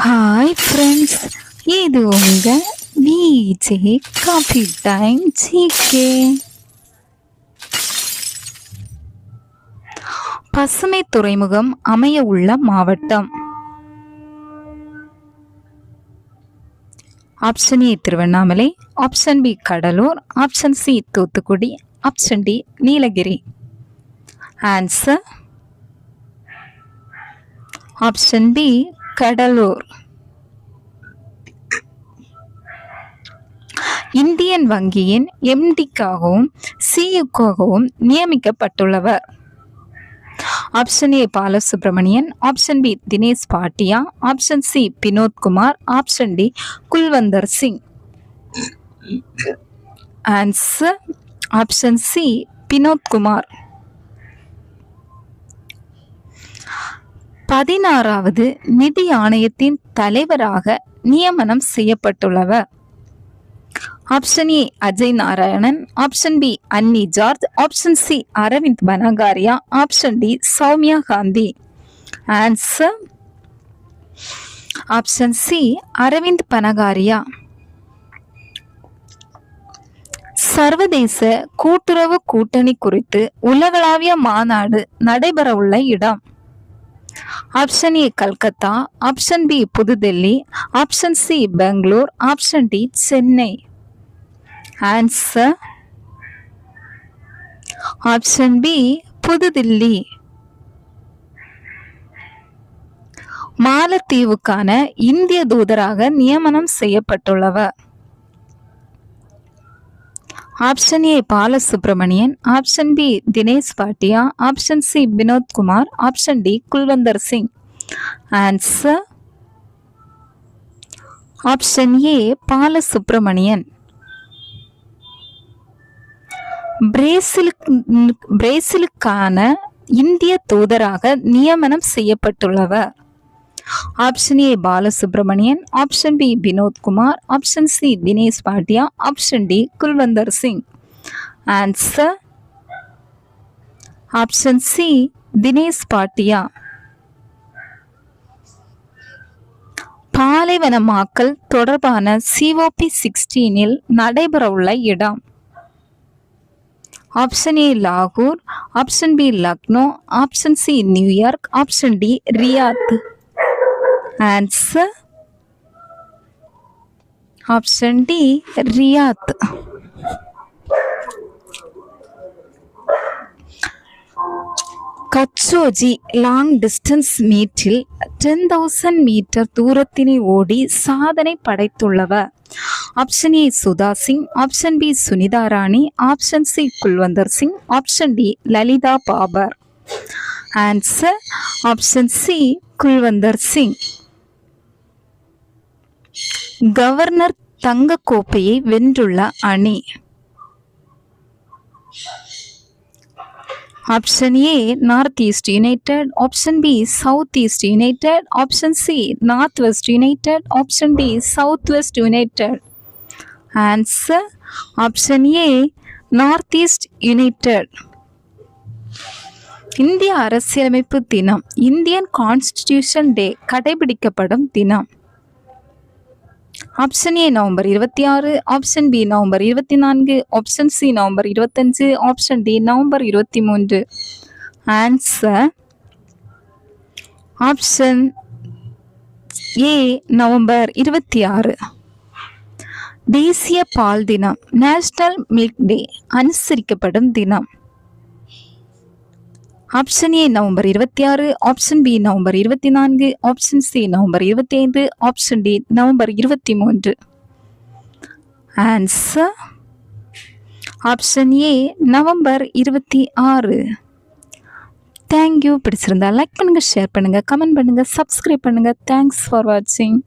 Hi friends, இது உங்கள் VJ coffee time GK. பசுமை துறைமுகம் அமைய உள்ள மாவட்டம். Option A Tiruvannamalai, option B Cuddalore, option C Thoothukudi, option D Nilgiri. Answer option B Cuddalore. Indian வங்கியின் எம்டிக்காகவும் சிஇஓக்காகவும் நியமிக்கப்பட்டுள்ளவர். Option A Balasubramanian, option B Dinesh Bhatia, option C Vinodkumar, option D Kulwander Singh. Answer option C Vinodkumar. 16வது நிதி ஆணையத்தின் தலைவராக நியமனம் செய்யப்பட்டுள்ளவர். Option A Ajay Narayanan, option B Annie George, option C Arvind Panagariya, option D Soumya Kanti. Answer option C Arvind Panagariya. சர்வதேச கூட்டுறவு கூட்டணி குறித்து உலகளாவிய மாநாடு நடைபெறவுள்ள இடம். Option A Calcutta, option B Pudhu Delhi, option C Bangalore, option D Chennai. Answer option B Pudhu Dilli. மாலத்தீவுக்கான இந்திய தூதராக நியமனம் செய்யப்பட்டுள்ளவர். Option A Balasubramanian, option B Dinesh Bhatia, option C Vinodkumar, option D Kulwander Singh. Answer option A Balasubramanian. பிரேசிலுக்கான இந்திய தூதராக நியமனம் செய்யப்பட்டுள்ளவர். Option A Balasubramanian, option B Vinodkumar, option C Dinesh Bhatia, option D Kulwander Singh. Answer option C Dinesh பாட்டியா. பாலைவனமாக்கல் தொடர்பான COP16 நடைபெறவுள்ள இடம். ஆப்ஷன் ஏ லாகூர், option B Lucknow, option C New York, option D Riyadh. Answer option D Riyadh. கச்சோஜி லாங் டிஸ்டன்ஸ் மீட்டில் 10,000 மீட்டர் தூரத்தினை ஓடி சாதனை படைத்துள்ளவர். Option A Sudha Singh, option B Sunita Rani, option C Kulwander Singh, option D Lalita Babar. Answer option C Kulwander Singh. Governor தங்க கோப்பையை வென்றுள்ள அணி. Option A north east United, option B South East United, option C north west united, option D south west united. Answer option A north east united. இந்திய அரசியலமைப்பு தினம், Indian constitution day கடைபிடிக்கப்படும் தினம். Option A November 26, option B November 24, option C November 25, option D November 23. Answer option A November 26. தேசிய பால் தினம், national milk day அனுசரிக்கப்படும் தினம். Option A November 26, option B November 24, option C November 25, option D November 23. Answer option A November 26. Thank you. பிடிச்சிருந்தா like பண்ணுங்க, share பண்ணுங்க, comment பண்ணுங்க, subscribe பண்ணுங்க. தேங்க்ஸ் ஃபார் வாட்சிங்.